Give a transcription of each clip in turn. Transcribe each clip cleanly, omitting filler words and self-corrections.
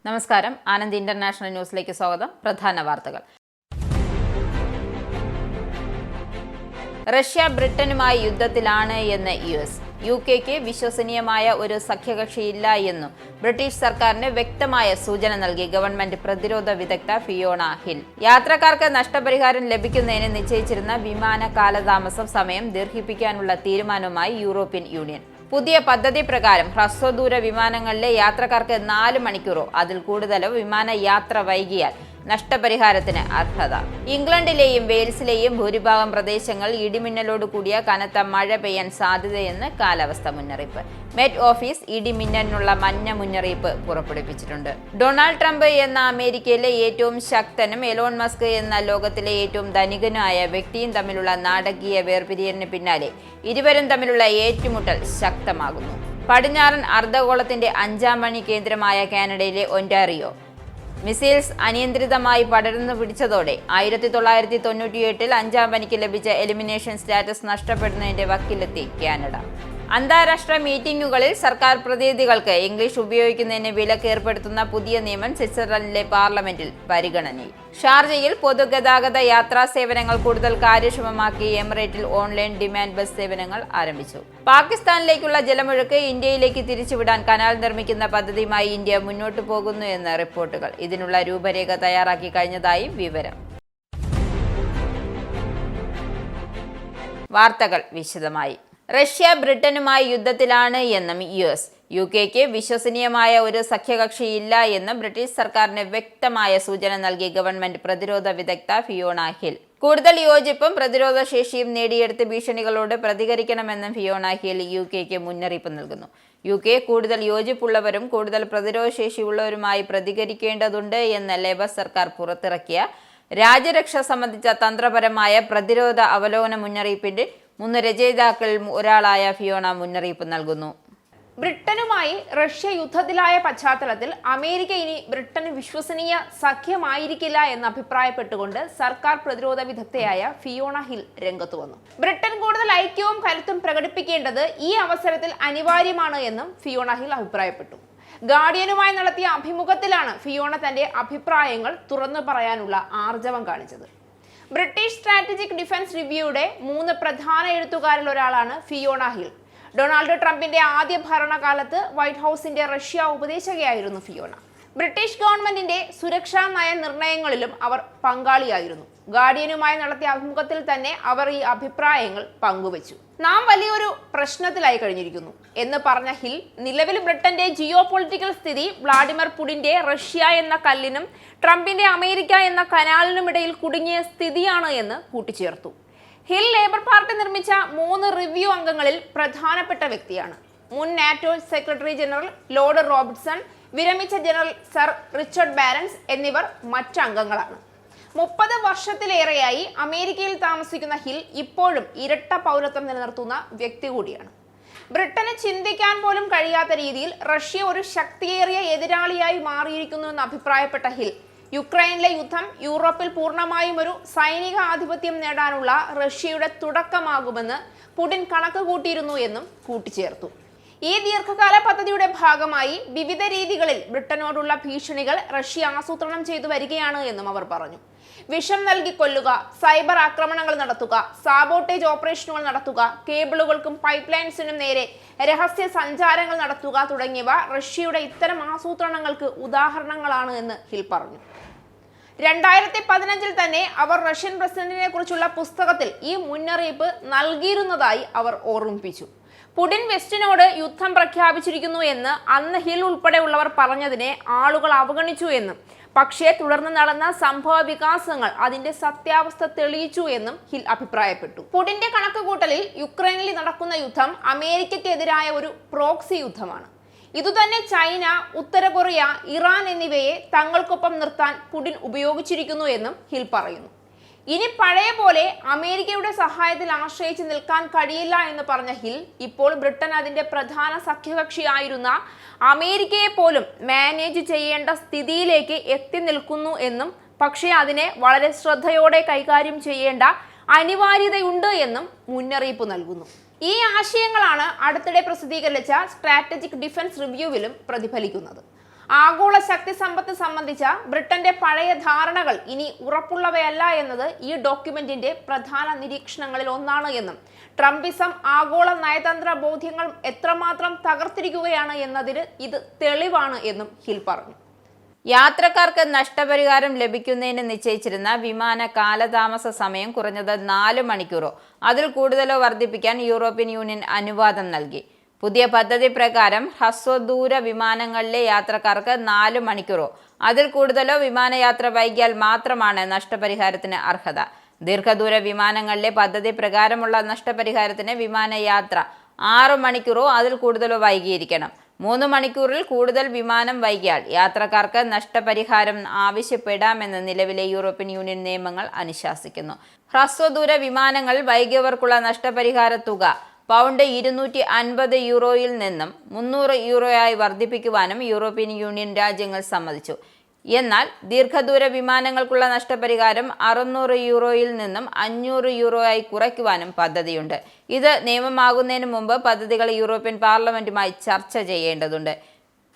നമസ്കാരം. ആനന്ദ് ഇന്റർനാഷണൽ ന്യൂസിലേക്ക് സ്വാഗതം. പ്രധാന വാർത്തകൾ. റഷ്യ ബ്രിട്ടനുമായി യുദ്ധത്തിലാണ് എന്ന് US. UK വിശ്വസനീയമായ ഒരു സഖ്യകക്ഷിയില്ല എന്നും ബ്രിട്ടീഷ് സർക്കാരിന് വ്യക്തമായ സൂചന നൽകി ഗവൺമെന്റ് പ്രതിരോധ വിദഗ്ധ ഫിയോണ ഹിൽ. യാത്രക്കാർക്ക് നഷ്ടപരിഹാരം ലഭിക്കുന്നതിന് നിശ്ചയിച്ചിരുന്ന വിമാന കാലതാമസം സമയം ദീർഘിപ്പിക്കാനുള്ള തീരുമാനവുമായി യൂറോപ്യൻ യൂണിയൻ. പുതിയ പദ്ധതി പ്രകാരം ഹ്രസ്വദൂര വിമാനങ്ങളിലെ യാത്രക്കാർക്ക് 4 മണിക്കൂറോ അതിൽ കൂടുതലോ വിമാന യാത്ര വൈകിയാൽ നഷ്ടപരിഹാരത്തിന് അർഹത. ഇംഗ്ലണ്ടിലെയും വെയിൽസിലെയും ഭൂരിഭാഗം പ്രദേശങ്ങൾ ഇടിമിന്നലോട് കൂടിയ കനത്ത മഴ പെയ്യാൻ സാധ്യതയെന്ന് കാലാവസ്ഥാ മുന്നറിയിപ്പ്. മെറ്റ് ഓഫീസ് ഇടിമിന്നലിനുള്ള മഞ്ഞ മുന്നറിയിപ്പ് പുറപ്പെടുവിച്ചിട്ടുണ്ട്. ഡൊണാൾഡ് ട്രംപ് എന്ന അമേരിക്കയിലെ ഏറ്റവും ശക്തനും എലോൺ മസ്ക് എന്ന ലോകത്തിലെ ഏറ്റവും ധനികനുമായ വ്യക്തിയും തമ്മിലുള്ള നാടകീയ വേർപിരിയലിന് പിന്നാലെ ഇരുവരും തമ്മിലുള്ള ഏറ്റുമുട്ടൽ ശക്തമാകുന്നു. പടിഞ്ഞാറൻ അർദ്ധഗോളത്തിന്റെ 5ാം മണി കേന്ദ്രമായ കാനഡയിലെ ഒന്റാറിയോ മിസൈൽസ് അനിയന്ത്രിതമായി പടർന്നു പിടിച്ചതോടെ 1998 5ാം പനിക്ക് ലഭിച്ച എലിമിനേഷൻ സ്റ്റാറ്റസ് നഷ്ടപ്പെടുന്നതിന്റെ വക്കിലെത്തി കാനഡ. അന്താരാഷ്ട്ര മീറ്റിംഗുകളിൽ സർക്കാർ പ്രതിനിധികൾക്ക് ഇംഗ്ലീഷ് ഉപയോഗിക്കുന്നതിന് വിലക്ക് ഏർപ്പെടുത്തുന്ന പുതിയ നിയമം സ്വിറ്റ്സർലൻഡിലെ പാർലമെന്റിൽ പരിഗണനയിൽ. ഷാർജയിൽ പൊതുഗതാഗത യാത്രാ സേവനങ്ങൾ കൂടുതൽ കാര്യക്ഷമമാക്കി എമിറേറ്റിൽ ഓൺലൈൻ ഡിമാൻഡ് ബസ് സേവനങ്ങൾ ആരംഭിച്ചു. പാകിസ്ഥാനിലേക്കുള്ള ജലമൊഴുക്ക് ഇന്ത്യയിലേക്ക് തിരിച്ചുവിടാൻ കനാൽ നിർമ്മിക്കുന്ന പദ്ധതിയുമായി ഇന്ത്യ മുന്നോട്ടു പോകുന്നു എന്ന് റിപ്പോർട്ടുകൾ. ഇതിനുള്ള രൂപരേഖ തയ്യാറാക്കി കഴിഞ്ഞതായി വിവരം. വാർത്തകൾ വിശദമായി. റഷ്യ ബ്രിട്ടനുമായി യുദ്ധത്തിലാണ് എന്നും US. UK വിശ്വസനീയമായ ഒരു സഖ്യകക്ഷിയില്ല എന്നും ബ്രിട്ടീഷ് സർക്കാരിന് വ്യക്തമായ സൂചന നൽകി ഗവൺമെന്റ് പ്രതിരോധ വിദഗ്ധ ഫിയോണ ഹിൽ. കൂടുതൽ യോജിപ്പും പ്രതിരോധ ശേഷിയും നേടിയെടുത്ത് ഭീഷണികളോട് പ്രതികരിക്കണമെന്നും ഫിയോണ ഹിൽ UK മുന്നറിയിപ്പ് നൽകുന്നു. UK കൂടുതൽ യോജിപ്പുള്ളവരും കൂടുതൽ പ്രതിരോധ ശേഷിയുള്ളവരുമായി പ്രതികരിക്കേണ്ടതുണ്ട് എന്ന് ലേബർ സർക്കാർ പുറത്തിറക്കിയ രാജ്യരക്ഷ സംബന്ധിച്ച തന്ത്രപരമായ പ്രതിരോധ അവലോകന മുന്നറിയിപ്പിന്റെ 3 രചയിതാക്കളിൽ ഒരാളായ ഫിയോണ മുന്നറിയിപ്പ് നൽകുന്നു. ബ്രിട്ടനുമായി റഷ്യ യുദ്ധത്തിലായ പശ്ചാത്തലത്തിൽ അമേരിക്ക ഇനി ബ്രിട്ടന് വിശ്വസനീയ സഖ്യമായിരിക്കില്ല എന്ന് അഭിപ്രായപ്പെട്ടുകൊണ്ട് സർക്കാർ പ്രതിരോധ വിദഗ്ധയായ ഫിയോണ ഹിൽ രംഗത്ത് വന്നു. ബ്രിട്ടൻ കൂടുതൽ ഐക്യവും കരുത്തും പ്രകടിപ്പിക്കേണ്ടത് ഈ അവസരത്തിൽ അനിവാര്യമാണ് എന്നും ഫിയോണ ഹിൽ അഭിപ്രായപ്പെട്ടു. ഗാർഡിയനുമായി നടത്തിയ അഭിമുഖത്തിലാണ് ഫിയോണ തന്റെ അഭിപ്രായങ്ങൾ തുറന്നു പറയാനുള്ള ആർജവം കാണിച്ചത്. ബ്രിട്ടീഷ് സ്ട്രാറ്റജിക് ഡിഫൻസ് റിവ്യൂയുടെ 3 പ്രധാന എഴുത്തുകാരിൽ ഒരാളാണ് ഫിയോണ ഹിൽ. ഡൊണാൾഡ് ട്രംപിന്റെ ആദ്യ ഭരണകാലത്ത് വൈറ്റ് ഹൗസിന്റെ റഷ്യ ഉപദേശകയായിരുന്നു ഫിയോണ. ബ്രിട്ടീഷ് ഗവൺമെന്റിന്റെ സുരക്ഷാ നയ നിർണയങ്ങളിലും അവർ പങ്കാളിയായിരുന്നു. ഗാർഡിയനുമായി നടത്തിയ അഭിമുഖത്തിൽ തന്നെ അവർ ഈ അഭിപ്രായങ്ങൾ പങ്കുവച്ചു. നാം വലിയൊരു പ്രശ്നത്തിലായി കഴിഞ്ഞിരിക്കുന്നു എന്ന് പറഞ്ഞ ഹിൽ, നിലവിൽ ബ്രിട്ടന്റെ ജിയോ പൊളിറ്റിക്കൽ സ്ഥിതി വ്ളാഡിമിർ പുടിന്റെ റഷ്യ എന്ന കല്ലിനും ട്രംപിന്റെ അമേരിക്ക എന്ന കനാലിനുമിടയിൽ കുടുങ്ങിയ സ്ഥിതിയാണ് എന്ന് കൂട്ടിച്ചേർത്തു. ഹിൽ ലേബർ പാർട്ടി നിർമ്മിച്ച 3 റിവ്യൂ അംഗങ്ങളിൽ പ്രധാനപ്പെട്ട വ്യക്തിയാണ്. മുൻ NATO secretary general Lord Robertson, വിരമിച്ച ജനറൽ സർ റിച്ചർഡ് ബാരൻസ് എന്നിവർ മറ്റ് അംഗങ്ങളാണ്. 30 വർഷത്തിലേറെയായി അമേരിക്കയിൽ താമസിക്കുന്ന ഹിൽ ഇപ്പോഴും ഇരട്ട പൗരത്വം നിലനിർത്തുന്ന വ്യക്തി കൂടിയാണ്. ബ്രിട്ടന് ചിന്തിക്കാൻ പോലും കഴിയാത്ത രീതിയിൽ റഷ്യ ഒരു ശക്തിയേറിയ എതിരാളിയായി മാറിയിരിക്കുന്നുവെന്ന് അഭിപ്രായപ്പെട്ട ഹിൽ, യുക്രൈനിലെ യുദ്ധം യൂറോപ്പിൽ പൂർണ്ണമായും ഒരു സൈനിക ആധിപത്യം നേടാനുള്ള റഷ്യയുടെ തുടക്കമാകുമെന്ന് പുടിൻ കണക്ക് കൂട്ടിയിരുന്നു എന്നും കൂട്ടിച്ചേർത്തു. ഈ ദീർഘകാല പദ്ധതിയുടെ ഭാഗമായി വിവിധ രീതികളിൽ ബ്രിട്ടനോടുള്ള ഭീഷണികൾ റഷ്യ ആസൂത്രണം ചെയ്തു വരികയാണ് എന്നും അവർ പറഞ്ഞു. വിഷം നൽകി കൊല്ലുക, സൈബർ ആക്രമണങ്ങൾ നടത്തുക, സാബോട്ടേജ് ഓപ്പറേഷനുകൾ നടത്തുക, കേബിളുകൾക്കും പൈപ്പ് ലൈൻസിനും നേരെ രഹസ്യ സഞ്ചാരങ്ങൾ നടത്തുക തുടങ്ങിയവ റഷ്യയുടെ ഇത്തരം ആസൂത്രണങ്ങൾക്ക് ഉദാഹരണങ്ങളാണ് എന്ന് ഹിൽ പറഞ്ഞു. 2015 തന്നെ അവർ റഷ്യൻ പ്രസിഡന്റിനെ കുറിച്ചുള്ള പുസ്തകത്തിൽ ഈ മുന്നറിയിപ്പ് നൽകിയിരുന്നതായി അവർ ഓർമ്മിപ്പിച്ചു. പുടിൻ വെസ്റ്റിനോട് യുദ്ധം പ്രഖ്യാപിച്ചിരിക്കുന്നു എന്ന് അന്ന് ഹിൽ ഉൾപ്പെടെയുള്ളവർ പറഞ്ഞതിനെ ആളുകൾ അവഗണിച്ചു എന്നും, പക്ഷേ തുടർന്ന് നടന്ന സംഭവ വികാസങ്ങൾ അതിന്റെ സത്യാവസ്ഥ തെളിയിച്ചു എന്നും ഹിൽ അഭിപ്രായപ്പെട്ടു. പുടിന്റെ കണക്കുകൂട്ടലിൽ യുക്രൈനിൽ നടക്കുന്ന യുദ്ധം അമേരിക്കയ്ക്കെതിരായ ഒരു പ്രോക്സി യുദ്ധമാണ്. ഇതുതന്നെ ചൈന, ഉത്തര കൊറിയ, ഇറാൻ എന്നിവയെ തങ്ങൾക്കൊപ്പം നിർത്താൻ പുടിൻ ഉപയോഗിച്ചിരിക്കുന്നു എന്നും ഹിൽ പറയുന്നു. ഇനി പഴയ പോലെ അമേരിക്കയുടെ സഹായത്തിൽ ആശ്രയിച്ച് നിൽക്കാൻ കഴിയില്ല എന്ന് പറഞ്ഞ ഹിൽ, ഇപ്പോൾ ബ്രിട്ടൻ അതിന്റെ പ്രധാന സഖ്യകക്ഷിയായിരുന്ന അമേരിക്കയെ പോലും മാനേജ് ചെയ്യേണ്ട സ്ഥിതിയിലേക്ക് എത്തി നിൽക്കുന്നു എന്നും, പക്ഷേ അതിനെ വളരെ ശ്രദ്ധയോടെ കൈകാര്യം ചെയ്യേണ്ട അനിവാര്യതയുണ്ട് എന്നും മുന്നറിയിപ്പ് നൽകുന്നു. ഈ ആശയങ്ങളാണ് അടുത്തിടെ പ്രസിദ്ധീകരിച്ച സ്ട്രാറ്റജിക് ഡിഫൻസ് റിവ്യൂവിലും പ്രതിഫലിക്കുന്നത്. ആഗോള ശക്തി സമ്പത്ത് സംബന്ധിച്ച ബ്രിട്ടന്റെ പഴയ ധാരണകൾ ഇനി ഉറപ്പുള്ളവയല്ല എന്നത് ഈ ഡോക്യുമെന്റിന്റെ പ്രധാന നിരീക്ഷണങ്ങളിൽ ഒന്നാണ് എന്നും ട്രംപിസം ആഗോള നയതന്ത്ര ബോധ്യങ്ങൾ എത്രമാത്രം തകർത്തിരിക്കുകയാണ് എന്നതിന് ഇത് തെളിവാണ് എന്നും ഹിൽ പറഞ്ഞു. യാത്രക്കാർക്ക് നഷ്ടപരിഹാരം ലഭിക്കുന്നതിന് നിശ്ചയിച്ചിരുന്ന വിമാന കാലതാമസ സമയം കുറഞ്ഞത് 4 മണിക്കൂറോ അതിൽ കൂടുതലോ വർദ്ധിപ്പിക്കാൻ യൂറോപ്യൻ യൂണിയൻ അനുവാദം നൽകി. പുതിയ പദ്ധതി പ്രകാരം ഹ്രസ്വദൂര വിമാനങ്ങളിലെ യാത്രക്കാർക്ക് 4 മണിക്കൂറോ അതിൽ കൂടുതലോ വിമാനയാത്ര വൈകിയാൽ മാത്രമാണ് നഷ്ടപരിഹാരത്തിന് അർഹത. ദീർഘദൂര വിമാനങ്ങളിലെ പദ്ധതി പ്രകാരമുള്ള നഷ്ടപരിഹാരത്തിന് വിമാനയാത്ര 6 മണിക്കൂറോ അതിൽ കൂടുതലോ വൈകിയിരിക്കണം. 3 മണിക്കൂറിൽ കൂടുതൽ വിമാനം വൈകിയാൽ യാത്രക്കാർക്ക് നഷ്ടപരിഹാരം ആവശ്യപ്പെടാമെന്ന് നിലവിലെ യൂറോപ്യൻ യൂണിയൻ നിയമങ്ങൾ അനുശാസിക്കുന്നു. ഹ്രസ്വദൂര വിമാനങ്ങളിൽ വൈകിയവർക്കുള്ള നഷ്ടപരിഹാര തുക പൗണ്ട് 250 യൂറോയിൽ നിന്നും 300 യൂറോയായി വർദ്ധിപ്പിക്കുവാനും യൂറോപ്യൻ യൂണിയൻ രാജ്യങ്ങൾ സമ്മതിച്ചു. എന്നാൽ ദീർഘദൂര വിമാനങ്ങൾക്കുള്ള നഷ്ടപരിഹാരം 600 യൂറോയിൽ നിന്നും 500 യൂറോയായി കുറയ്ക്കുവാനും പദ്ധതിയുണ്ട്. ഇത് നിയമമാകുന്നതിന് മുമ്പ് പദ്ധതികൾ യൂറോപ്യൻ പാർലമെന്റുമായി ചർച്ച ചെയ്യേണ്ടതുണ്ട്.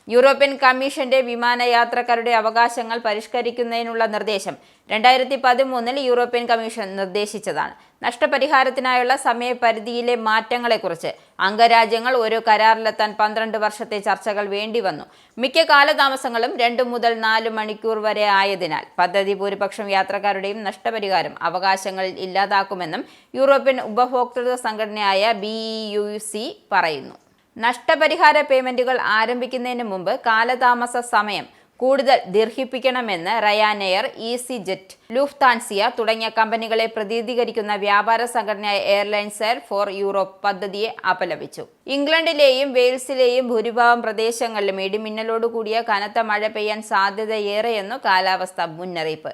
യൂറോപ്യൻ കമ്മീഷന്റെ വിമാനയാത്രക്കാരുടെ അവകാശങ്ങൾ പരിഷ്കരിക്കുന്നതിനുള്ള നിർദ്ദേശം 2013 യൂറോപ്യൻ കമ്മീഷൻ നിർദ്ദേശിച്ചതാണ്. നഷ്ടപരിഹാരത്തിനായുള്ള സമയപരിധിയിലെ മാറ്റങ്ങളെക്കുറിച്ച് അംഗരാജ്യങ്ങൾ ഒരു കരാറിലെത്താൻ 12 വർഷത്തെ ചർച്ചകൾ വേണ്ടിവന്നു. മിക്ക കാലതാമസങ്ങളും 2 മുതൽ 4 മണിക്കൂർ വരെ ആയതിനാൽ പദ്ധതി ഭൂരിപക്ഷം യാത്രക്കാരുടെയും നഷ്ടപരിഹാരം അവകാശങ്ങളിൽ ഇല്ലാതാക്കുമെന്നും യൂറോപ്യൻ ഉപഭോക്തൃ സംഘടനയായ BEUC പറയുന്നു. നഷ്ടപരിഹാര പേയ്മെന്റുകൾ ആരംഭിക്കുന്നതിന് മുമ്പ് കാലതാമസ സമയം കൂടുതൽ ദീർഘിപ്പിക്കണമെന്ന് റയാനെയർ, EasyJet, ലൂഫ്താൻസിയ തുടങ്ങിയ കമ്പനികളെ പ്രതിനിധീകരിക്കുന്ന വ്യാപാര സംഘടനയായ എയർലൈൻസ് ഫോർ യൂറോപ്പ് പദ്ധതിയെ അപലപിച്ചു. ഇംഗ്ലണ്ടിലെയും വെയിൽസിലെയും ഭൂരിഭാഗം പ്രദേശങ്ങളിലും ഇടിമിന്നലോട് കൂടിയ കനത്ത മഴ പെയ്യാൻ സാധ്യതയേറെയെന്നു കാലാവസ്ഥാ മുന്നറിയിപ്പ്.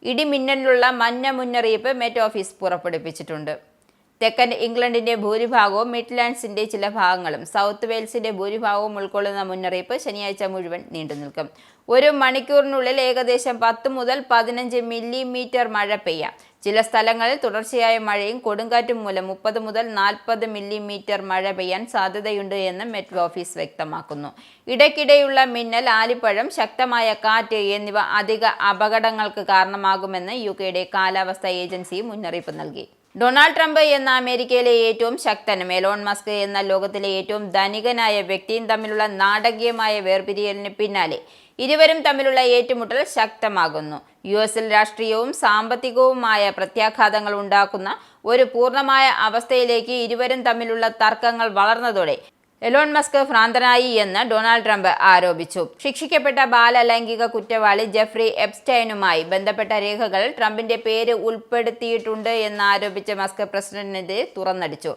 ഇടിമിന്നലിനുള്ള മഞ്ഞ മുന്നറിയിപ്പ് മെറ്റ് ഓഫീസ് പുറപ്പെടുവിച്ചിട്ടുണ്ട്. തെക്കൻ ഇംഗ്ലണ്ടിന്റെ ഭൂരിഭാഗവും മിഡ്ലാൻഡ്സിന്റെ ചില ഭാഗങ്ങളും സൗത്ത് വെയിൽസിന്റെ ഭൂരിഭാഗവും ഉൾക്കൊള്ളുന്ന മുന്നറിയിപ്പ് ശനിയാഴ്ച മുഴുവൻ നീണ്ടുനിൽക്കും. 1 മണിക്കൂറിനുള്ളിൽ ഏകദേശം 10 മുതൽ 15 മില്ലിമീറ്റർ മഴ പെയ്യാം. ചില സ്ഥലങ്ങളിൽ തുടർച്ചയായ മഴയും കൊടുങ്കാറ്റും മൂലം 30 മുതൽ 40 മില്ലിമീറ്റർ മഴ പെയ്യാൻ സാധ്യതയുണ്ട് എന്ന് മെറ്റ് ഓഫീസ് വ്യക്തമാക്കുന്നു. ഇടയ്ക്കിടെയുള്ള മിന്നൽ, ആലിപ്പഴം, ശക്തമായ കാറ്റ് എന്നിവ അധിക അപകടങ്ങൾക്ക് കാരണമാകുമെന്ന് UKയുടെ കാലാവസ്ഥാ ഏജൻസി മുന്നറിയിപ്പ് നൽകി. ഡൊണാൾഡ് ട്രംപ് എന്ന അമേരിക്കയിലെ ഏറ്റവും ശക്തനും എലോൺ മസ്ക് എന്ന ലോകത്തിലെ ഏറ്റവും ധനികനായ വ്യക്തിയും തമ്മിലുള്ള നാടകീയമായ വേർപിരിയലിന് പിന്നാലെ ഇരുവരും തമ്മിലുള്ള ഏറ്റുമുട്ടൽ ശക്തമാകുന്നു. US-ൽ രാഷ്ട്രീയവും സാമ്പത്തികവുമായ പ്രത്യാഘാതങ്ങൾ ഉണ്ടാക്കുന്ന ഒരു പൂർണ്ണമായ അവസ്ഥയിലേക്ക് ഇരുവരും തമ്മിലുള്ള തർക്കങ്ങൾ വളർന്നതോടെ എലോൺ മസ്ക് ഭ്രാന്തനായി എന്ന് ഡൊണാൾഡ് ട്രംപ് ആരോപിച്ചു. ശിക്ഷിക്കപ്പെട്ട ബാലലൈംഗിക കുറ്റവാളി ജെഫ്രി എപ്സ്റ്റൈനുമായി ബന്ധപ്പെട്ട രേഖകളിൽ ട്രംപിന്റെ പേര് ഉൾപ്പെടുത്തിയിട്ടുണ്ട് എന്നാരോപിച്ച് മസ്ക് പ്രസിഡന്റിനെതിരെ തുറന്നടിച്ചു.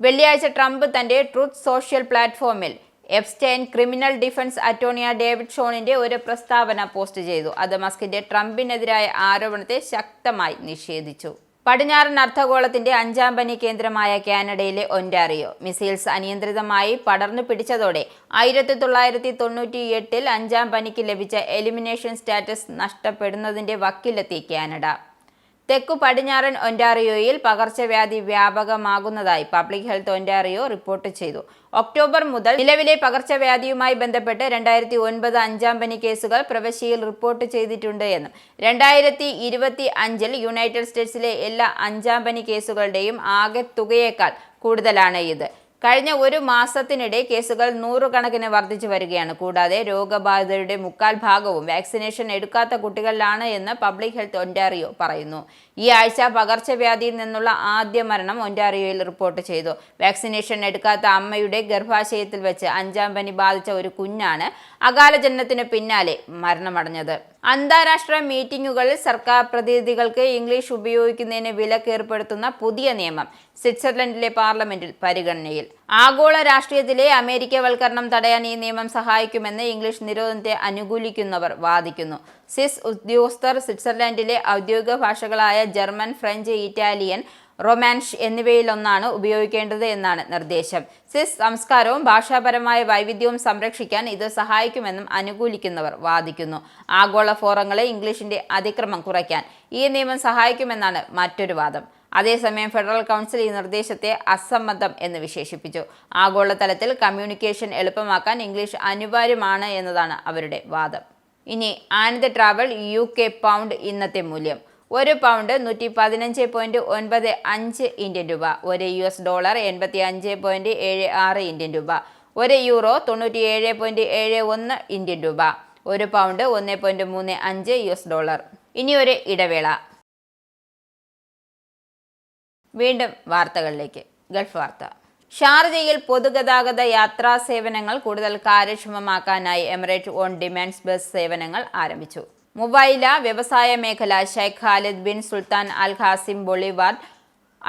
വെള്ളിയാഴ്ച ട്രംപ് തന്റെ ട്രൂത്ത് സോഷ്യൽ പ്ലാറ്റ്ഫോമിൽ Epstein criminal defence attorney David ഷോണിന്റെ ഒരു പ്രസ്താവന പോസ്റ്റ് ചെയ്തു. അത് മസ്കിന്റെ ട്രംപിനെതിരായ ആരോപണത്തെ ശക്തമായി നിഷേധിച്ചു. പടിഞ്ഞാറൻ അർദ്ധഗോളത്തിന്റെ 5ാം പനി കേന്ദ്രമായ കാനഡയിലെ ഒന്റാറിയോ മിസൈൽസ് അനിയന്ത്രിതമായി പടർന്നു പിടിച്ചതോടെ 1998-ൽ 5ാം പനിക്ക് ലഭിച്ച എലിമിനേഷൻ സ്റ്റാറ്റസ് നഷ്ടപ്പെടുന്നതിന്റെ വക്കിലെത്തി കാനഡ. തെക്കു പടിഞ്ഞാറൻ ഒന്റാറിയോയിൽ പകർച്ചവ്യാധി വ്യാപകമാകുന്നതായി പബ്ലിക് ഹെൽത്ത് ഒന്റാറിയോ റിപ്പോർട്ട് ചെയ്തു. ഒക്ടോബർ മുതൽ നിലവിലെ പകർച്ചവ്യാധിയുമായി ബന്ധപ്പെട്ട് 2009 5ാം പനി കേസുകൾ പ്രവിശ്യയിൽ റിപ്പോർട്ട് ചെയ്തിട്ടുണ്ട് എന്നും 2025-ൽ യുണൈറ്റഡ് സ്റ്റേറ്റ്സിലെ എല്ലാ 5ാം പനി കേസുകളുടെയും ആകെ തുകയേക്കാൾ കൂടുതലാണ് ഇത്. കഴിഞ്ഞ 1 മാസത്തിനിടെ കേസുകൾ 100 കണക്കിന് വർദ്ധിച്ചു വരികയാണ്. കൂടാതെ രോഗബാധിതരുടെ 3/4 ഭാഗവും വാക്സിനേഷൻ എടുക്കാത്ത കുട്ടികളിലാണ് എന്ന് പബ്ലിക് ഹെൽത്ത് ഒന്റാറിയോ പറയുന്നു. ഈ ആഴ്ച പകർച്ചവ്യാധിയിൽ നിന്നുള്ള ആദ്യ മരണം ഒന്റാറിയോയിൽ റിപ്പോർട്ട് ചെയ്തു. വാക്സിനേഷൻ എടുക്കാത്ത അമ്മയുടെ ഗർഭാശയത്തിൽ വെച്ച് 5ാം പനി ബാധിച്ച ഒരു കുഞ്ഞാണ് അകാല ജനനത്തിന് പിന്നാലെ മരണമടഞ്ഞത്. അന്താരാഷ്ട്ര മീറ്റിംഗുകളിൽ സർക്കാർ പ്രതിനിധികൾക്ക് ഇംഗ്ലീഷ് ഉപയോഗിക്കുന്നതിന് വിലക്ക് ഏർപ്പെടുത്തുന്ന പുതിയ നിയമം സ്വിറ്റ്സർലൻഡിലെ പാർലമെന്റിൽ പരിഗണനയിൽ. ആഗോള രാഷ്ട്രീയത്തിലെ അമേരിക്കവൽക്കരണം തടയാൻ ഈ നിയമം സഹായിക്കുമെന്ന് ഇംഗ്ലീഷ് നിരോധനത്തെ അനുകൂലിക്കുന്നവർ വാദിക്കുന്നു. സ്വിസ് ഉദ്യോഗസ്ഥർ സ്വിറ്റ്സർലൻഡിലെ ഔദ്യോഗിക ഭാഷകളായ ജർമ്മൻ, ഫ്രഞ്ച്, ഇറ്റാലിയൻ, റൊമാൻഷ് എന്നിവയിലൊന്നാണ് ഉപയോഗിക്കേണ്ടത് എന്നാണ് നിർദ്ദേശം. സിസ് സംസ്കാരവും ഭാഷാപരമായ വൈവിധ്യവും സംരക്ഷിക്കാൻ ഇത് സഹായിക്കുമെന്നും അനുകൂലിക്കുന്നവർ വാദിക്കുന്നു. ആഗോള ഫോറങ്ങളെ ഇംഗ്ലീഷിന്റെ അതിക്രമം കുറയ്ക്കാൻ ഈ നിയമം സഹായിക്കുമെന്നാണ് മറ്റൊരു വാദം. അതേസമയം ഫെഡറൽ കൗൺസിൽ ഈ നിർദ്ദേശത്തെ അസംബന്ധം എന്ന് വിശേഷിപ്പിച്ചു. ആഗോളതലത്തിൽ കമ്മ്യൂണിക്കേഷൻ എളുപ്പമാക്കാൻ ഇംഗ്ലീഷ് അനിവാര്യമാണ് എന്നതാണ് അവരുടെ വാദം. ഇനി ആനന്ദ് ട്രാവൽ UK പൗണ്ട് ഇന്നത്തെ മൂല്യം. ഒരു പൗണ്ട് 115.95 ഇന്ത്യൻ രൂപ, ഒരു US ഡോളർ 85.76 ഇന്ത്യൻ രൂപ, ഒരു യൂറോ 97.71 ഇന്ത്യൻ രൂപ, ഒരു പൗണ്ട് 1.35 US ഡോളർ. ഇനി ഒരു ഇടവേള. വീണ്ടും വാർത്തകളിലേക്ക്. ഗൾഫ് വാർത്ത. ഷാർജയിൽ പൊതുഗതാഗത യാത്രാ സേവനങ്ങൾ കൂടുതൽ കാര്യക്ഷമമാക്കാനായി എമിറേറ്റ് ഓൺ ഡിമാൻഡ് ബസ് സേവനങ്ങൾ ആരംഭിച്ചു. മൊബൈല വ്യവസായ മേഖല, Sheikh Khalid bin Sultan Al Qasim boulevard,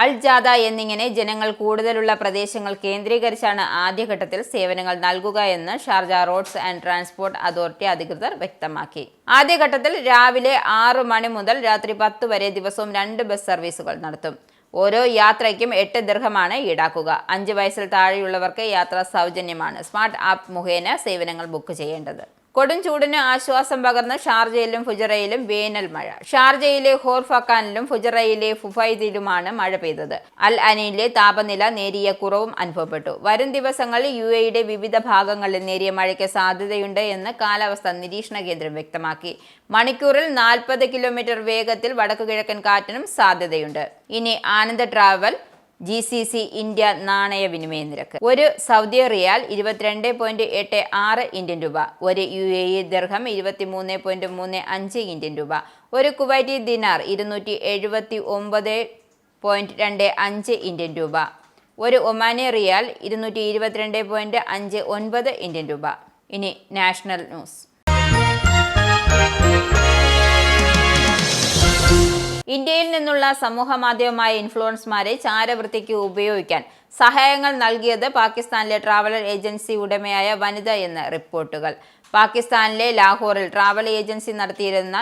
Al Jada എന്നിങ്ങനെ ജനങ്ങൾ കൂടുതലുള്ള പ്രദേശങ്ങൾ കേന്ദ്രീകരിച്ചാണ് ആദ്യഘട്ടത്തിൽ സേവനങ്ങൾ നൽകുക എന്ന് Sharjah Roads and Transport Authority അധികൃതർ വ്യക്തമാക്കി. ആദ്യഘട്ടത്തിൽ രാവിലെ 6 മണി മുതൽ രാത്രി 10 വരെ ദിവസവും 2 ബസ് സർവീസുകൾ നടത്തും. ഓരോ യാത്രയ്ക്കും 8 ദിർഹമാണ് ഈടാക്കുക. 5 വയസ്സിൽ താഴെയുള്ളവർക്ക് യാത്ര സൗജന്യമാണ്. സ്മാർട്ട് ആപ്പ് മുഖേന സേവനങ്ങൾ ബുക്ക് ചെയ്യേണ്ടത്. കൊടും ചൂടിന് ആശ്വാസം പകർന്ന് ഷാർജയിലും ഫുജറയിലും വേനൽ മഴ. ഷാർജയിലെ ഹോർഫക്കാനിലും ഫുജറയിലെ ഫുഫൈദിലുമാണ് മഴ പെയ്തത്. അൽ അനീനിലെ താപനില നേരിയ കുറവും അനുഭവപ്പെട്ടു. വരും ദിവസങ്ങളിൽ UAEയുടെ വിവിധ ഭാഗങ്ങളിൽ നേരിയ മഴയ്ക്ക് സാധ്യതയുണ്ട് എന്ന് കാലാവസ്ഥാ നിരീക്ഷണ കേന്ദ്രം വ്യക്തമാക്കി. മണിക്കൂറിൽ 40 കിലോമീറ്റർ വേഗത്തിൽ വടക്കുകിഴക്കൻ കാറ്റിനും സാധ്യതയുണ്ട്. ഇനി ആനന്ദ് ട്രാവൽ GCC ഇന്ത്യ നാണയ വിനിമയ നിരക്ക്. ഒരു സൗദി റിയാൽ 22.86 ഇന്ത്യൻ രൂപ, ഒരു UAE ദിർഹം 23.35 ഇന്ത്യൻ രൂപ, ഒരു കുവൈറ്റി ദിനാർ 279.25 ഇന്ത്യൻ രൂപ, ഒരു ഒമാനി റിയാൽ 222.59 ഇന്ത്യൻ രൂപ. ഇനി നാഷണൽ ന്യൂസ്. ഇന്ത്യയിൽ നിന്നുള്ള സമൂഹ മാധ്യമമായ ഇൻഫ്ലുവൻസർമാരെ ചാരവൃത്തിക്ക് ഉപയോഗിക്കാൻ സഹായങ്ങൾ നൽകിയത് പാകിസ്ഥാനിലെ ട്രാവൽ ഏജൻസി ഉടമയായ വനിത എന്ന് റിപ്പോർട്ടുകൾ. പാകിസ്ഥാനിലെ ലാഹോറിൽ ട്രാവൽ ഏജൻസി നടത്തിയിരുന്ന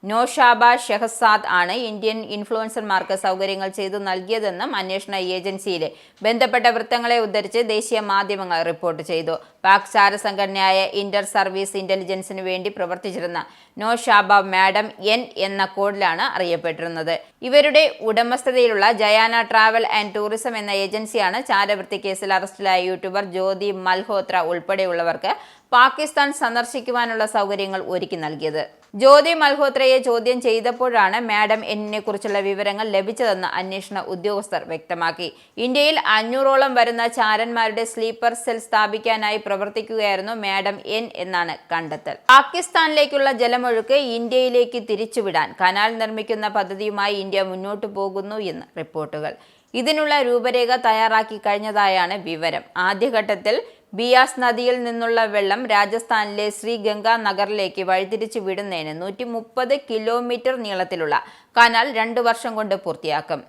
നോഷാബ ഷെഹസാദ് ആണ് ഇന്ത്യൻ ഇൻഫ്ലുവൻസർമാർക്ക് സൗകര്യങ്ങൾ ചെയ്തു നൽകിയതെന്നും അന്വേഷണ ഏജൻസിയിലെ ബന്ധപ്പെട്ട വൃത്തങ്ങളെ ഉദ്ധരിച്ച് ദേശീയ മാധ്യമങ്ങൾ റിപ്പോർട്ട് ചെയ്തു. പാക് ചാര സംഘടനയായ ഇന്റർ സർവീസ് ഇന്റലിജൻസിന് വേണ്ടി പ്രവർത്തിച്ചിരുന്ന നോഷാബ മാഡം N എന്ന കോഡിലാണ് അറിയപ്പെട്ടിരുന്നത്. ഇവരുടെ ഉടമസ്ഥതയിലുള്ള ജയാന ട്രാവൽ ആൻഡ് ടൂറിസം എന്ന ഏജൻസിയാണ് ചാരവൃത്തി കേസിൽ അറസ്റ്റിലായ യൂട്യൂബർ ജ്യോതി മൽഹോത്ര ഉൾപ്പെടെയുള്ളവർക്ക് പാകിസ്ഥാൻ സന്ദർശിക്കുവാനുള്ള സൗകര്യങ്ങൾ ഒരുക്കി നൽകിയത്. ജ്യോതി മൽഹോത്രയെ ചോദ്യം ചെയ്തപ്പോഴാണ് മാഡം Nനെ കുറിച്ചുള്ള വിവരങ്ങൾ ലഭിച്ചതെന്ന് അന്വേഷണ ഉദ്യോഗസ്ഥർ വ്യക്തമാക്കി. ഇന്ത്യയിൽ 500ഓളം വരുന്ന ചാരന്മാരുടെ സ്ലീപ്പർ സെൽ സ്ഥാപിക്കാനായി പ്രവർത്തിക്കുകയായിരുന്നു മാഡം N എന്നാണ് കണ്ടെത്തൽ. പാകിസ്ഥാനിലേക്കുള്ള ജലമൊഴുക്ക് ഇന്ത്യയിലേക്ക് തിരിച്ചുവിടാൻ കനാൽ നിർമ്മിക്കുന്ന പദ്ധതിയുമായി ഇന്ത്യ മുന്നോട്ടു പോകുന്നു എന്ന് റിപ്പോർട്ടുകൾ. ഇതിനുള്ള രൂപരേഖ തയ്യാറാക്കി കഴിഞ്ഞതായാണ് വിവരം. ആദ്യഘട്ടത്തിൽ ബിയാസ് നദിയിൽ നിന്നുള്ള വെള്ളം രാജസ്ഥാനിലെ ശ്രീഗംഗ നഗറിലേക്ക് വഴിതിരിച്ചു വിടുന്നതിന് 130 കിലോമീറ്റർ നീളത്തിലുള്ള കനാൽ 2 വർഷം കൊണ്ട് പൂർത്തിയാക്കും.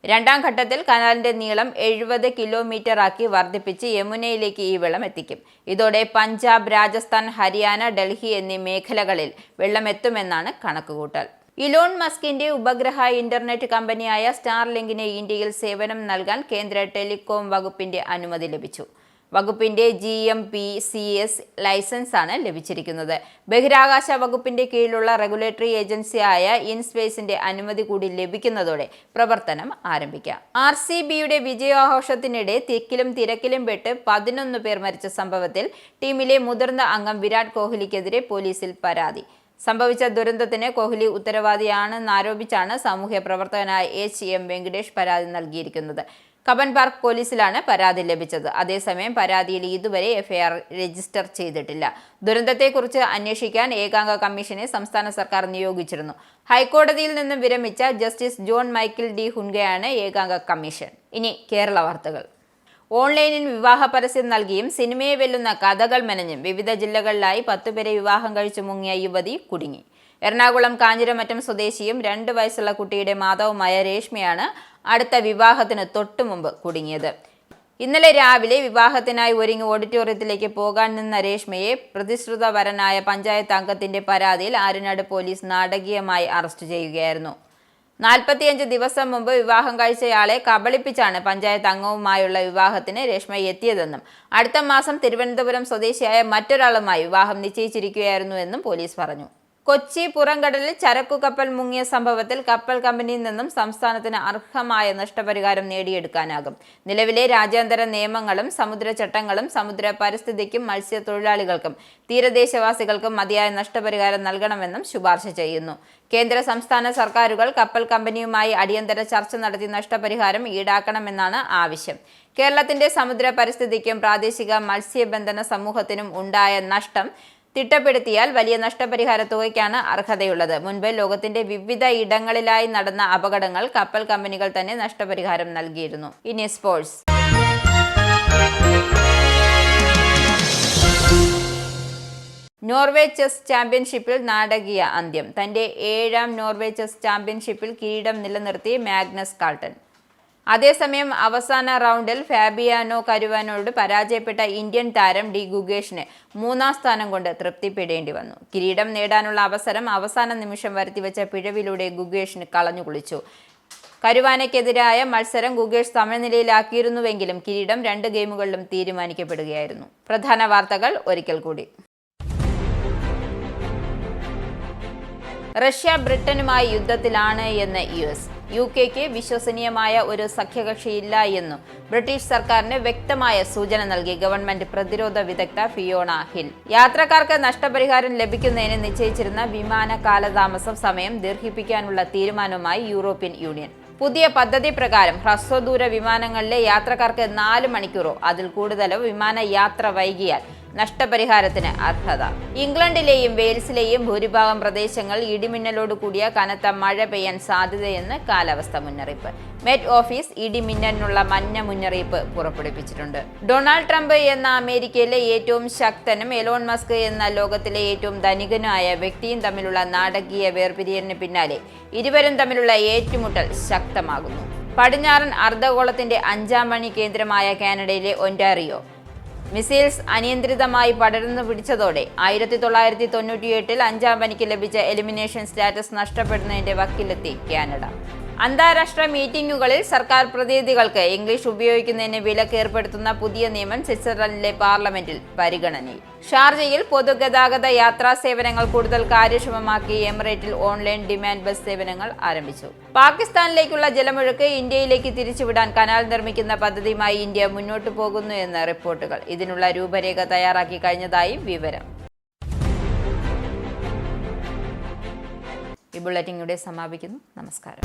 രണ്ടാം ഘട്ടത്തിൽ കനാലിന്റെ നീളം 70 കിലോമീറ്റർ ആക്കി വർദ്ധിപ്പിച്ച് യമുനയിലേക്ക് ഈ വെള്ളം എത്തിക്കും. ഇതോടെ പഞ്ചാബ്, രാജസ്ഥാൻ, ഹരിയാന, ഡൽഹി എന്നീ മേഖലകളിൽ വെള്ളം എത്തുമെന്നാണ് കണക്കുകൂട്ടൽ. ഇലോൺ മസ്കിന്റെ ഉപഗ്രഹ ഇന്റർനെറ്റ് കമ്പനിയായ സ്റ്റാർലിങ്കിന് ഇന്ത്യയിൽ സേവനം നൽകാൻ കേന്ദ്ര ടെലികോം വകുപ്പിന്റെ അനുമതി ലഭിച്ചു. വകുപ്പിന്റെ GMPCS ലൈസൻസ് ആണ് ലഭിച്ചിരിക്കുന്നത്. ബഹിരാകാശ വകുപ്പിന്റെ കീഴിലുള്ള റെഗുലേറ്ററി ഏജൻസിയായ ഇൻസ്പേസിന്റെ അനുമതി കൂടി ലഭിക്കുന്നതോടെ പ്രവർത്തനം ആരംഭിക്കാം. RCBയുടെ വിജയാഘോഷത്തിനിടെ തിക്കിലും തിരക്കിലും പെട്ട് 11 പേർ മരിച്ച സംഭവത്തിൽ ടീമിലെ മുതിർന്ന അംഗം വിരാട് കോഹ്ലിക്കെതിരെ പോലീസിൽ പരാതി. സംഭവിച്ച ദുരന്തത്തിന് കോഹ്ലി ഉത്തരവാദിയാണെന്നാരോപിച്ചാണ് സാമൂഹ്യ പ്രവർത്തകനായ HM വെങ്കടേഷ് പരാതി നൽകിയിരിക്കുന്നത്. കബൻ പാർക്ക് പോലീസിലാണ് പരാതി ലഭിച്ചത്. അതേസമയം പരാതിയിൽ ഇതുവരെ FIR രജിസ്റ്റർ ചെയ്തിട്ടില്ല. ദുരന്തത്തെക്കുറിച്ച് അന്വേഷിക്കാൻ ഏകാംഗ കമ്മീഷനെ സംസ്ഥാന സർക്കാർ നിയോഗിച്ചിരുന്നു. ഹൈക്കോടതിയിൽ നിന്നും വിരമിച്ച ജസ്റ്റിസ് ജോൺ മൈക്കിൾ D ഹുൻഗയാണ് ഏകാംഗ കമ്മീഷൻ. ഇനി കേരള വാർത്തകൾ. ഓൺലൈനിൽ വിവാഹ പരസ്യം നൽകിയും സിനിമയെ വെല്ലുന്ന കഥകൾ മെനഞ്ഞും വിവിധ ജില്ലകളിലായി 10 പേരെ വിവാഹം കഴിച്ചു മുങ്ങിയ യുവതി കുടുങ്ങി. എറണാകുളം കാഞ്ഞിരമറ്റം സ്വദേശിയും 2 വയസ്സുള്ള കുട്ടിയുടെ മാതാവുമായ രേഷ്മയാണ് അടുത്ത വിവാഹത്തിന് തൊട്ടുമുമ്പ് കുടുങ്ങിയത്. ഇന്നലെ രാവിലെ വിവാഹത്തിനായി ഒരുങ്ങി ഓഡിറ്റോറിയത്തിലേക്ക് പോകാൻ നിന്ന രേഷ്മയെ പ്രതിശ്രുത വരനായ പഞ്ചായത്ത് അംഗത്തിന്റെ പരാതിയിൽ ആര്യനാട് പോലീസ് നാടകീയമായി അറസ്റ്റ് ചെയ്യുകയായിരുന്നു. 45 ദിവസം മുമ്പ് വിവാഹം കഴിച്ചയാളെ കബളിപ്പിച്ചാണ് പഞ്ചായത്ത് അംഗവുമായുള്ള വിവാഹത്തിന് രേഷ്മ എത്തിയതെന്നും അടുത്ത മാസം തിരുവനന്തപുരം സ്വദേശിയായ മറ്റൊരാളുമായി വിവാഹം നിശ്ചയിച്ചിരിക്കുകയായിരുന്നുവെന്നും പോലീസ് പറഞ്ഞു. കൊച്ചി പുറംകടലിൽ ചരക്കു കപ്പൽ മുങ്ങിയ സംഭവത്തിൽ കപ്പൽ കമ്പനിയിൽ നിന്നും സംസ്ഥാനത്തിന് അർഹമായ നഷ്ടപരിഹാരം നേടിയെടുക്കാനാകും. നിലവിലെ രാജ്യാന്തര നിയമങ്ങളും സമുദ്രചട്ടങ്ങളും സമുദ്ര പരിസ്ഥിതിക്കും മത്സ്യത്തൊഴിലാളികൾക്കും തീരദേശവാസികൾക്കും മതിയായ നഷ്ടപരിഹാരം നൽകണമെന്നും ശുപാർശ ചെയ്യുന്നു. കേന്ദ്ര സംസ്ഥാന സർക്കാരുകൾ കപ്പൽ കമ്പനിയുമായി അടിയന്തര ചർച്ച നടത്തി നഷ്ടപരിഹാരം ഈടാക്കണമെന്നാണ് ആവശ്യം. കേരളത്തിന്റെ സമുദ്ര പരിസ്ഥിതിക്കും പ്രാദേശിക മത്സ്യബന്ധന സമൂഹത്തിനും ഉണ്ടായ നഷ്ടം തിട്ടപ്പെടുത്തിയാൽ വലിയ നഷ്ടപരിഹാര തുകയ്ക്കാണ് അർഹതയുള്ളത്. മുൻപ് ലോകത്തിന്റെ വിവിധ ഇടങ്ങളിലായി നടന്ന അപകടങ്ങൾ കപ്പൽ കമ്പനികൾ തന്നെ നഷ്ടപരിഹാരം നൽകിയിരുന്നു. ഇനി സ്പോർട്സ്. നോർവേ ചെസ് ചാമ്പ്യൻഷിപ്പിൽ നാടകീയ അന്ത്യം. തന്റെ 7ാം നോർവേ ചെസ് ചാമ്പ്യൻഷിപ്പിൽ കിരീടം നിലനിർത്തി മാഗ്നസ് കാൾട്ടൻ. അതേസമയം അവസാന റൗണ്ടിൽ ഫാബിയാനോ കരുവാനോട് പരാജയപ്പെട്ട ഇന്ത്യൻ താരം ഡി ഗുഗേഷിന് 3ാം സ്ഥാനം കൊണ്ട് തൃപ്തിപ്പെടേണ്ടി വന്നു. കിരീടം നേടാനുള്ള അവസരം അവസാന നിമിഷം വരുത്തിവെച്ച പിഴവിലൂടെ ഗുഗേഷിന് കളഞ്ഞുകുളിച്ചു. കരുവാനയ്ക്കെതിരായ മത്സരം ഗുഗേഷ് സമനിലയിലാക്കിയിരുന്നുവെങ്കിലും കിരീടം 2 ഗെയിമുകളിലും തീരുമാനിക്കപ്പെടുകയായിരുന്നു. പ്രധാന വാർത്തകൾ ഒരിക്കൽ കൂടി. റഷ്യ ബ്രിട്ടനുമായി യുദ്ധത്തിലാണ് എന്ന് US. UK-ക്ക് വിശ്വസനീയമായ ഒരു സഖ്യകക്ഷിയില്ല എന്നും ബ്രിട്ടീഷ് സർക്കാരിന് വ്യക്തമായ സൂചന നൽകി ഗവൺമെന്റ് പ്രതിരോധ വിദഗ്ധ ഫിയോണ ഹിൽ. യാത്രക്കാർക്ക് നഷ്ടപരിഹാരം ലഭിക്കുന്നതിന് നിശ്ചയിച്ചിരുന്ന വിമാന കാലതാമസം സമയം ദീർഘിപ്പിക്കാനുള്ള തീരുമാനവുമായി യൂറോപ്യൻ യൂണിയൻ. പുതിയ പദ്ധതി പ്രകാരം ഹ്രസ്വദൂര വിമാനങ്ങളിലെ യാത്രക്കാർക്ക് 4 മണിക്കൂറോ അതിൽ കൂടുതലോ വിമാന യാത്ര വൈകിയാൽ നഷ്ടപരിഹാരത്തിന് അർഹത. ഇംഗ്ലണ്ടിലെയും വെയിൽസിലെയും ഭൂരിഭാഗം പ്രദേശങ്ങൾ ഇടിമിന്നലോട് കൂടിയ കനത്ത മഴ പെയ്യാൻ സാധ്യതയെന്ന് കാലാവസ്ഥാ മുന്നറിയിപ്പ്. മെറ്റ് ഓഫീസ് ഇടിമിന്നലിനുള്ള മഞ്ഞ മുന്നറിയിപ്പ് പുറപ്പെടുവിച്ചിട്ടുണ്ട്. ഡൊണാൾഡ് ട്രംപ് എന്ന അമേരിക്കയിലെ ഏറ്റവും ശക്തനും എലോൺ മസ്ക് എന്ന ലോകത്തിലെ ഏറ്റവും ധനികനുമായ വ്യക്തിയും തമ്മിലുള്ള നാടകീയ വേർപിരിയലിന് പിന്നാലെ ഇരുവരും തമ്മിലുള്ള ഏറ്റുമുട്ടൽ ശക്തമാകുന്നു. പടിഞ്ഞാറൻ അർദ്ധഗോളത്തിന്റെ 5ാം മണി കേന്ദ്രമായ കാനഡയിലെ ഒന്റാറിയോ മിസൈൽസ് അനിയന്ത്രിതമായി പടർന്നു പിടിച്ചതോടെ 1998-ൽ 5ാം പനിക്ക് ലഭിച്ച എലിമിനേഷൻ സ്റ്റാറ്റസ് നഷ്ടപ്പെടുന്നതിന്റെ വക്കിലെത്തി കാനഡ. അന്താരാഷ്ട്ര മീറ്റിംഗുകളിൽ സർക്കാർ പ്രതിനിധികൾക്ക് ഇംഗ്ലീഷ് ഉപയോഗിക്കുന്നതിന് വിലക്ക് ഏർപ്പെടുത്തുന്ന പുതിയ നിയമം സ്വിറ്റ്സർലൻഡിലെ പാർലമെന്റിൽ പരിഗണനയിൽ. ഷാർജയിൽ പൊതുഗതാഗത യാത്രാ സേവനങ്ങൾ കൂടുതൽ കാര്യക്ഷമമാക്കി എമിറേറ്റിൽ ഓൺലൈൻ ഡിമാൻഡ് ബസ് സേവനങ്ങൾ ആരംഭിച്ചു. പാകിസ്ഥാനിലേക്കുള്ള ജലമൊഴുക്ക് ഇന്ത്യയിലേക്ക് തിരിച്ചുവിടാൻ കനാൽ നിർമ്മിക്കുന്ന പദ്ധതിയുമായി ഇന്ത്യ മുന്നോട്ടു പോകുന്നു എന്ന് റിപ്പോർട്ടുകൾ. ഇതിനുള്ള രൂപരേഖ തയ്യാറാക്കി കഴിഞ്ഞതായി വിവരം. ഈ ബുള്ളറ്റിൻ ഇവിടെ സമാപിക്കുന്നു. നമസ്കാരം.